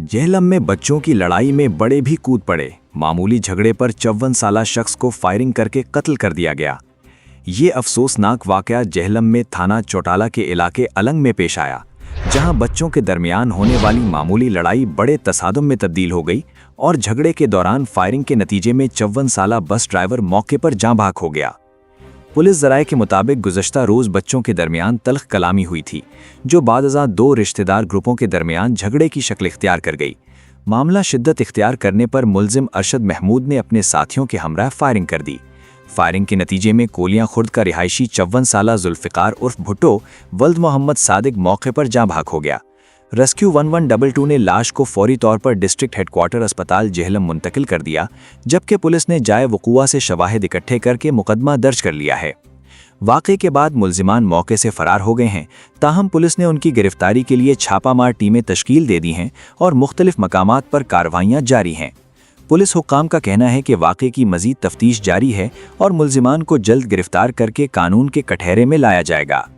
जेहलम में बच्चों की लड़ाई में बड़े भी कूद पड़े। मामूली झगड़े पर 54 साला शख्स को फायरिंग करके कत्ल कर दिया गया। ये अफसोसनाक वाकया जेहलम में थाना चौटाला के इलाके अलंग में पेश आया, जहां बच्चों के दरमियान होने वाली मामूली लड़ाई बड़े तसादुम में तब्दील हो गई और झगड़े के दौरान फायरिंग के नतीजे में 54 साला बस ड्राइवर मौके पर जाँ भाग हो गया। पुलिस ज़राए के मुताबिक गुज़श्ता रोज़ बच्चों के दरमियान तल्ख़ कलामी हुई थी, जो बादज़ा दो रिश्तेदार ग्रुपों के दरमियान झगड़े की शक्ल इख्तियार कर गई। मामला शिद्दत इख्तियार करने पर मुलजिम अरशद महमूद ने अपने साथियों के हमरा फायरिंग कर दी। फायरिंग के नतीजे में कोलियां खुर्द का रिहायशी 54 साला जुल्फ़िकार उर्फ भुट्टो वल्द मोहम्मद सादिक मौके पर जाँ भाग हो गया। रेस्क्यू 1122 ने लाश को फौरी तौर पर डिस्ट्रिक्ट हेडक्वार्टर अस्पताल जेहलम मुंतकिल कर दिया, जबकि पुलिस ने जाए वक़ूआ से शवाहिद इकट्ठे करके मुकदमा दर्ज कर लिया है। वाक़े के बाद मुलजिमान मौके से फरार हो गए हैं, ताहम पुलिस ने उनकी गिरफ्तारी के लिए छापामार टीमें तश्कील दे दी हैं और मुख्तलिफ मकामात पर कार्रवाइयाँ जारी हैं। पुलिस हुक्काम का कहना है कि वाक़े की मज़ीद तफ्तीश जारी है और मुलजिमान को जल्द गिरफ्तार करके कानून के कटहरे में लाया जाएगा।